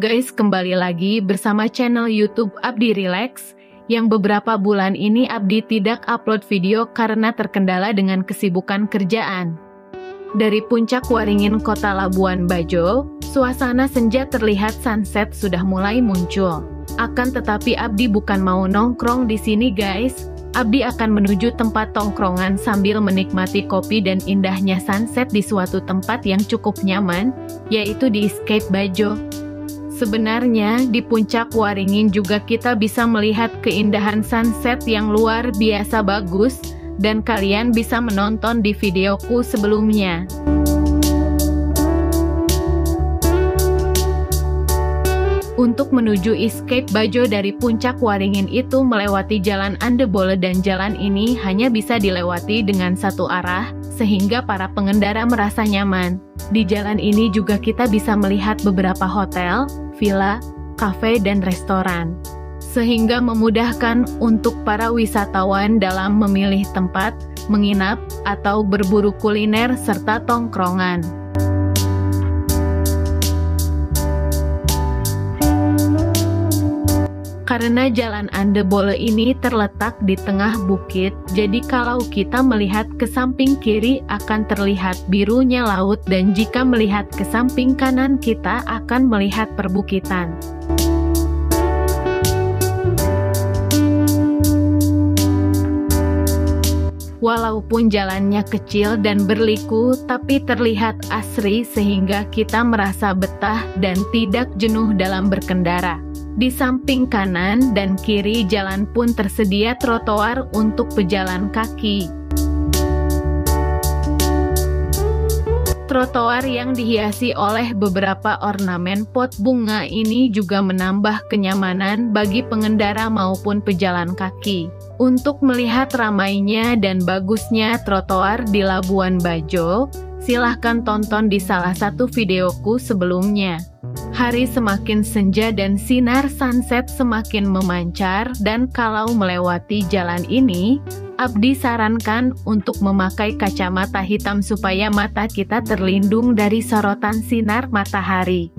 guys, kembali lagi bersama channel YouTube Abdi Relax, yang beberapa bulan ini Abdi tidak upload video karena terkendala dengan kesibukan kerjaan. Dari puncak Waringin Kota Labuan Bajo, suasana senja terlihat sunset sudah mulai muncul. Akan tetapi Abdi bukan mau nongkrong di sini guys. Abdi akan menuju tempat tongkrongan sambil menikmati kopi dan indahnya sunset di suatu tempat yang cukup nyaman, yaitu di Escape Bajo. Sebenarnya, di puncak Waringin juga kita bisa melihat keindahan sunset yang luar biasa bagus, dan kalian bisa menonton di videoku sebelumnya. Untuk menuju Escape Bajo dari puncak Waringin itu melewati Jalan Andebole, dan jalan ini hanya bisa dilewati dengan satu arah, sehingga para pengendara merasa nyaman. Di jalan ini juga kita bisa melihat beberapa hotel, villa, kafe, dan restoran. Sehingga memudahkan untuk para wisatawan dalam memilih tempat, menginap, atau berburu kuliner serta tongkrongan. Karena Jalan Andebole ini terletak di tengah bukit, jadi kalau kita melihat ke samping kiri akan terlihat birunya laut, dan jika melihat ke samping kanan kita akan melihat perbukitan. Walaupun jalannya kecil dan berliku, tapi terlihat asri sehingga kita merasa betah dan tidak jenuh dalam berkendara. Di samping kanan dan kiri jalan pun tersedia trotoar untuk pejalan kaki. Trotoar yang dihiasi oleh beberapa ornamen pot bunga ini juga menambah kenyamanan bagi pengendara maupun pejalan kaki. Untuk melihat ramainya dan bagusnya trotoar di Labuan Bajo, silahkan tonton di salah satu videoku sebelumnya. Hari semakin senja dan sinar sunset semakin memancar, dan kalau melewati jalan ini, Abdi sarankan untuk memakai kacamata hitam supaya mata kita terlindung dari sorotan sinar matahari.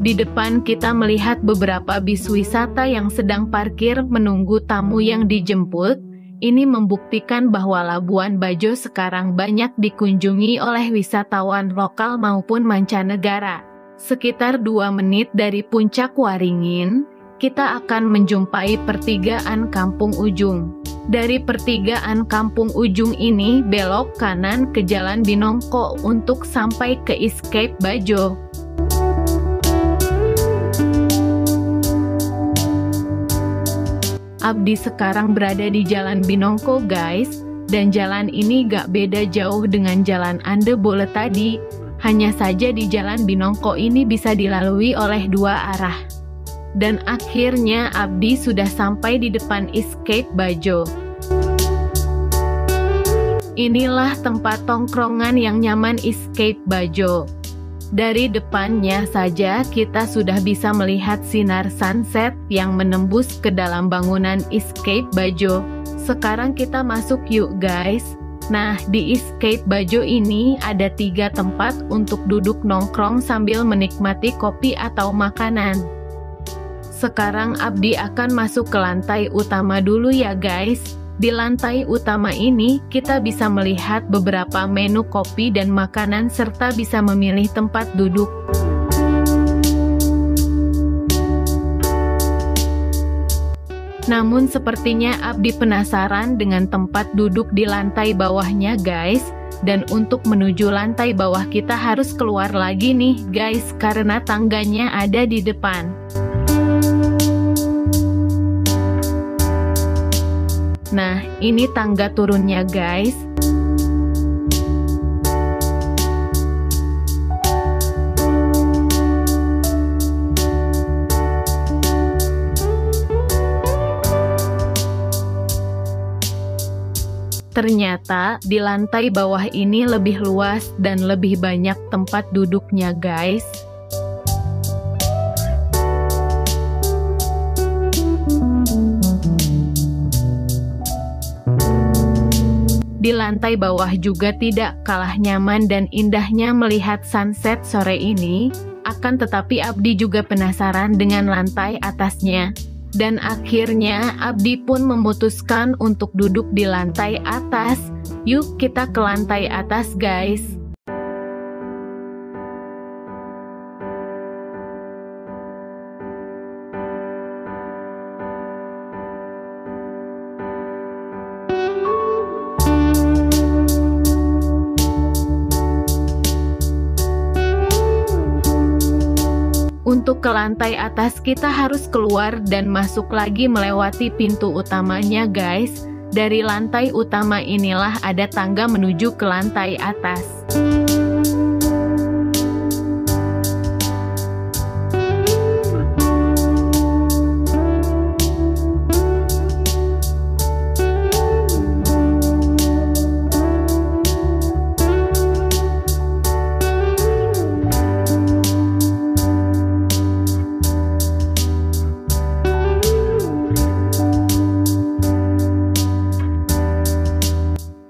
Di depan kita melihat beberapa bis wisata yang sedang parkir menunggu tamu yang dijemput. Ini membuktikan bahwa Labuan Bajo sekarang banyak dikunjungi oleh wisatawan lokal maupun mancanegara. Sekitar 2 menit dari puncak Waringin, kita akan menjumpai pertigaan Kampung Ujung. Dari pertigaan Kampung Ujung ini belok kanan ke Jalan Binongko untuk sampai ke Escape Bajo. Abdi sekarang berada di Jalan Binongko guys, dan jalan ini gak beda jauh dengan Jalan Andebole tadi. Hanya saja di Jalan Binongko ini bisa dilalui oleh 2 arah. Dan akhirnya Abdi sudah sampai di depan Escape Bajo. Inilah tempat tongkrongan yang nyaman Escape Bajo. Dari depannya saja kita sudah bisa melihat sinar sunset yang menembus ke dalam bangunan Escape Bajo. Sekarang kita masuk yuk guys. Nah, di Escape Bajo ini ada 3 tempat untuk duduk nongkrong sambil menikmati kopi atau makanan. Sekarang Abdi akan masuk ke lantai utama dulu ya guys. Di lantai utama ini, kita bisa melihat beberapa menu kopi dan makanan serta bisa memilih tempat duduk. Namun sepertinya Abdi penasaran dengan tempat duduk di lantai bawahnya guys. Dan untuk menuju lantai bawah kita harus keluar lagi nih guys, karena tangganya ada di depan. Nah, ini tangga turunnya guys. Ternyata di lantai bawah ini lebih luas dan lebih banyak tempat duduknya guys. Di lantai bawah juga tidak kalah nyaman dan indahnya melihat sunset sore ini. Akan tetapi Abdi juga penasaran dengan lantai atasnya. Dan akhirnya Abdi pun memutuskan untuk duduk di lantai atas. Yuk kita ke lantai atas guys. Untuk ke lantai atas kita harus keluar dan masuk lagi melewati pintu utamanya guys. Dari lantai utama inilah ada tangga menuju ke lantai atas.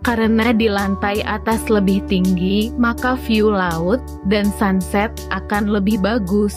Karena di lantai atas lebih tinggi, maka view laut dan sunset akan lebih bagus.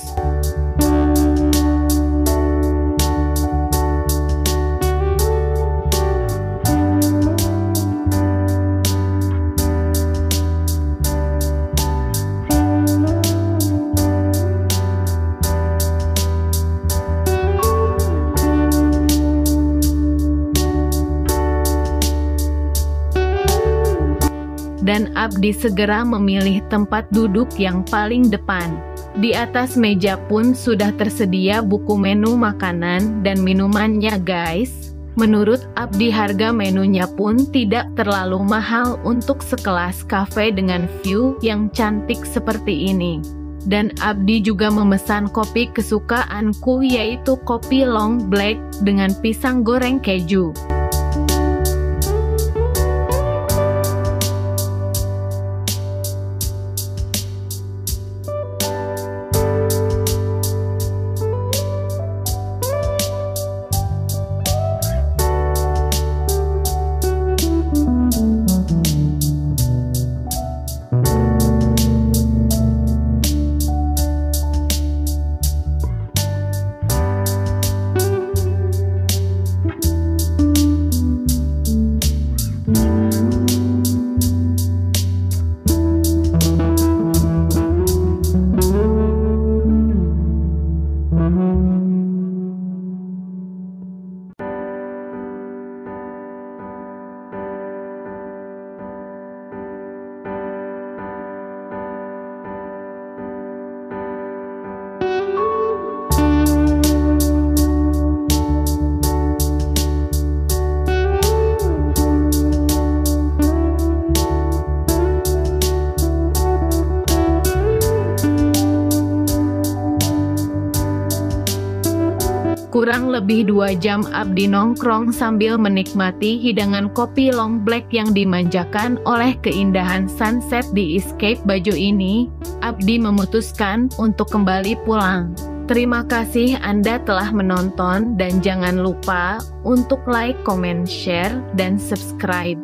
Dan Abdi segera memilih tempat duduk yang paling depan. Di atas meja pun sudah tersedia buku menu makanan dan minumannya guys. Menurut Abdi harga menunya pun tidak terlalu mahal untuk sekelas kafe dengan view yang cantik seperti ini. Dan Abdi juga memesan kopi kesukaanku yaitu kopi long black dengan pisang goreng keju. Kurang lebih 2 jam Abdi nongkrong sambil menikmati hidangan kopi long black yang dimanjakan oleh keindahan sunset di Escape Bajo ini. Abdi memutuskan untuk kembali pulang. Terima kasih Anda telah menonton dan jangan lupa untuk like, comment, share, dan subscribe.